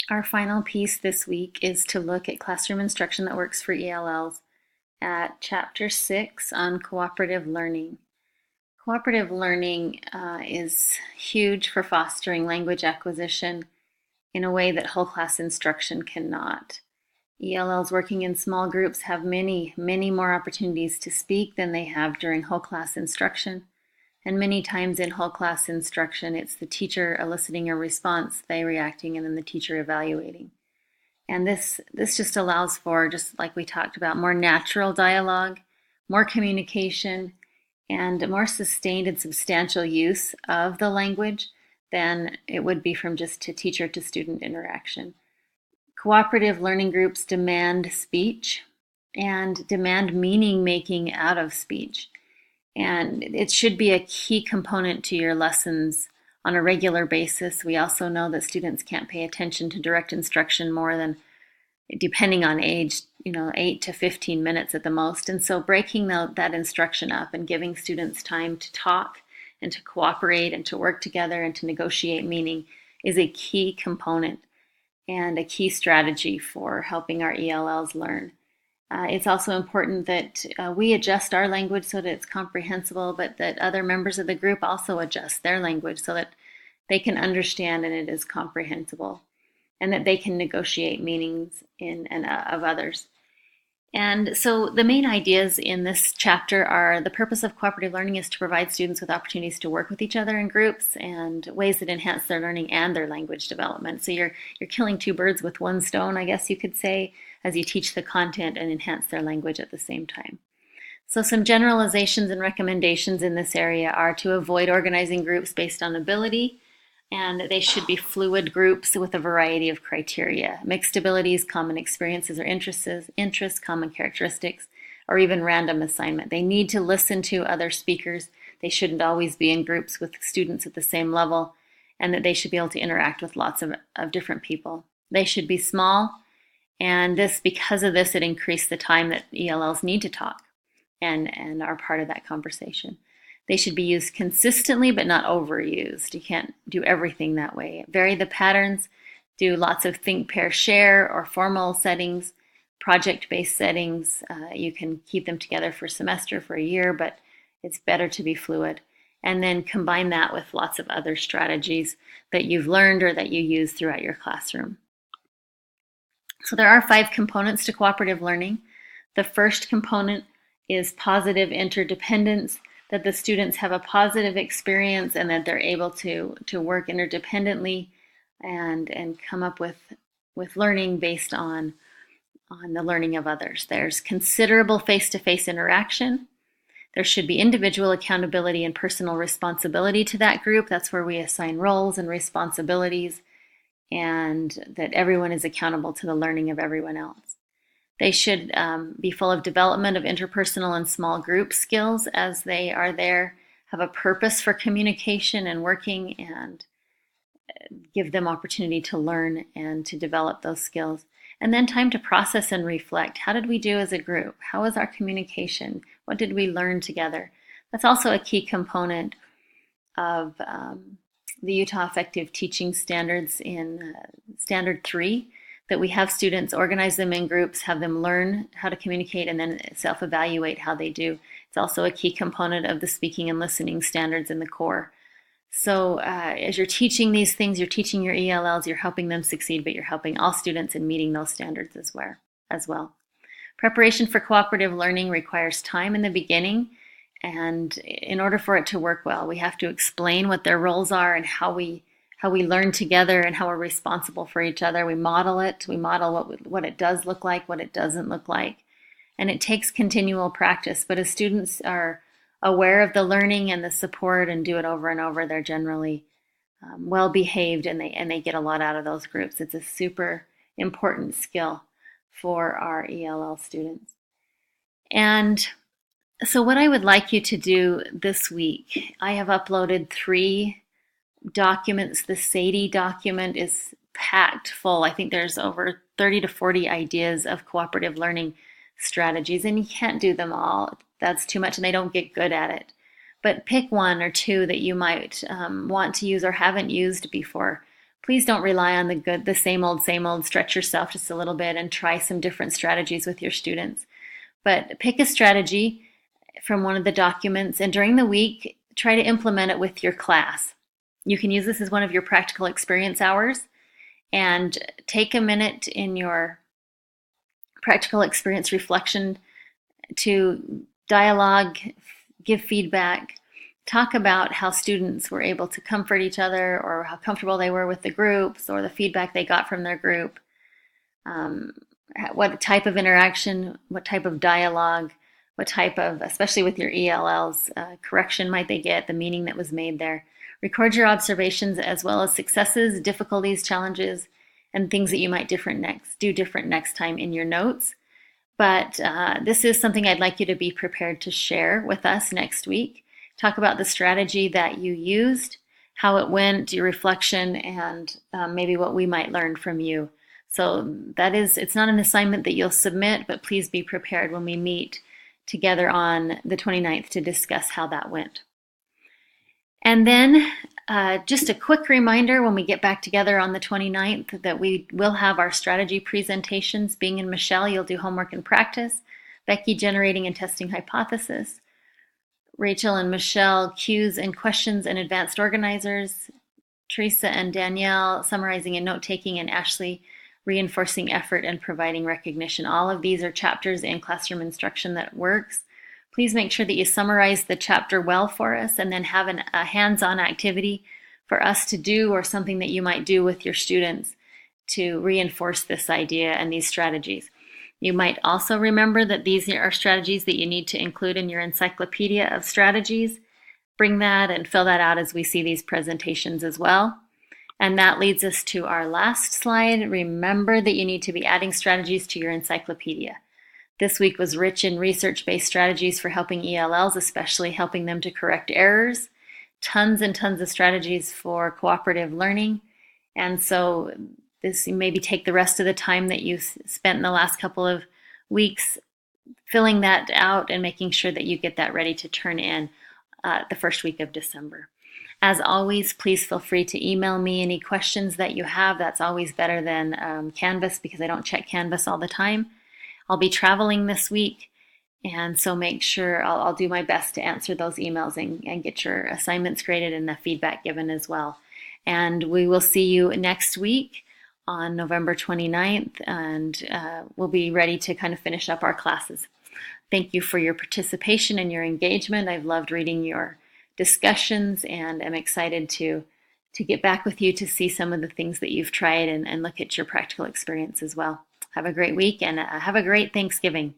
Our final piece this week is to look at classroom instruction that works for ELLs at Chapter 6 on cooperative learning. Cooperative learning is huge for fostering language acquisition in a way that whole class instruction cannot. ELLs working in small groups have many, many more opportunities to speak than they have during whole class instruction. And many times in whole class instruction, it's the teacher eliciting a response, they reacting, and then the teacher evaluating. And this just allows for, just like we talked about, more natural dialogue, more communication, and more sustained and substantial use of the language than it would be from just a teacher to student interaction. Cooperative learning groups demand speech and demand meaning making out of speech. And it should be a key component to your lessons on a regular basis. We also know that students can't pay attention to direct instruction more than, depending on age, 8 to 15 minutes at the most. And so breaking that instruction up and giving students time to talk and to cooperate and to work together and to negotiate meaning is a key component and a key strategy for helping our ELLs learn. It's also important that we adjust our language so that it's comprehensible, but that other members of the group also adjust their language so that they can understand and it is comprehensible, and that they can negotiate meanings of others. And so the main ideas in this chapter are: the purpose of cooperative learning is to provide students with opportunities to work with each other in groups and ways that enhance their learning and their language development. So you're killing two birds with one stone, I guess you could say, as you teach the content and enhance their language at the same time. So some generalizations and recommendations in this area are to avoid organizing groups based on ability, and they should be fluid groups with a variety of criteria: mixed abilities, common experiences or interests, common characteristics, or even random assignment. They need to listen to other speakers. They shouldn't always be in groups with students at the same level, and that they should be able to interact with lots of different people. They should be small, and because of this, it increased the time that ELLs need to talk and are part of that conversation. They should be used consistently, but not overused. You can't do everything that way. Vary the patterns. Do lots of think, pair, share, or formal settings, project-based settings. You can keep them together for a semester, for a year, but it's better to be fluid. And then combine that with lots of other strategies that you've learned or that you use throughout your classroom. So there are 5 components to cooperative learning. The first component is positive interdependence, that the students have a positive experience and that they're able to work interdependently and come up with learning based on the learning of others. There's considerable face-to-face interaction. There should be individual accountability and personal responsibility to that group. That's where we assign roles and responsibilities, and that everyone is accountable to the learning of everyone else. They should be full of development of interpersonal and small group skills as they are there, have a purpose for communication and working, and give them opportunity to learn and to develop those skills. And then time to process and reflect. How did we do as a group? How was our communication? What did we learn together? That's also a key component of the Utah Effective Teaching Standards in Standard 3, that we have students organize them in groups, have them learn how to communicate, and then self-evaluate how they do. It's also a key component of the speaking and listening standards in the core. So as you're teaching these things, you're teaching your ELLs, you're helping them succeed, but you're helping all students in meeting those standards as well. Preparation for cooperative learning requires time in the beginning, and in order for it to work well, we have to explain what their roles are and how we learn together and how we're responsible for each other. We model it. We model what it does look like, what it doesn't look like. And it takes continual practice. But as students are aware of the learning and the support and do it over and over, they're generally well behaved, and they get a lot out of those groups. It's a super important skill for our ELL students. And so what I would like you to do this week, I have uploaded 3 documents. The SADE document is packed full. I think there's over 30 to 40 ideas of cooperative learning strategies, and you can't do them all. That's too much, and they don't get good at it. But pick 1 or 2 that you might want to use or haven't used before. please don't rely on the same old, same old. Stretch yourself just a little bit and try some different strategies with your students. But pick a strategy from one of the documents, and during the week, try to implement it with your class. You can use this as one of your practical experience hours, and take a minute in your practical experience reflection to dialogue, give feedback, talk about how students were able to comfort each other, or how comfortable they were with the groups, or the feedback they got from their group, what type of interaction, what type of dialogue, what type of, especially with your ELLs, correction might they get, the meaning that was made there. Record your observations as well as successes, difficulties, challenges, and things that you might do different next time in your notes. But this is something I'd like you to be prepared to share with us next week. Talk about the strategy that you used, how it went, your reflection, and maybe what we might learn from you. So it's not an assignment that you'll submit, but please be prepared when we meet together on the 29th to discuss how that went. And then just a quick reminder when we get back together on the 29th that we will have our strategy presentations. Bing and Michelle, you'll do homework and practice. Becky, generating and testing hypothesis. Rachel and Michelle, cues and questions and advanced organizers. Teresa and Danielle, summarizing and note-taking, and Ashley, reinforcing effort and providing recognition. All of these are chapters in Classroom Instruction That Works. Please make sure that you summarize the chapter well for us, and then have a hands-on activity for us to do, or something that you might do with your students to reinforce this idea and these strategies. You might also remember that these are strategies that you need to include in your encyclopedia of strategies. Bring that and fill that out as we see these presentations as well. And that leads us to our last slide. Remember that you need to be adding strategies to your encyclopedia. This week was rich in research-based strategies for helping ELLs, especially helping them to correct errors. Tons and tons of strategies for cooperative learning. And so maybe take the rest of the time that you spent in the last couple of weeks filling that out and making sure that you get that ready to turn in the first week of December. As always, please feel free to email me any questions that you have. That's always better than Canvas, because I don't check Canvas all the time. I'll be traveling this week, and so make sure I'll do my best to answer those emails and get your assignments graded and the feedback given as well. And we will see you next week on November 29th, and we'll be ready to kind of finish up our classes. Thank you for your participation and your engagement. I've loved reading your discussions, and I'm excited to get back with you to see some of the things that you've tried and look at your practical experience as well. Have a great week, and have a great Thanksgiving.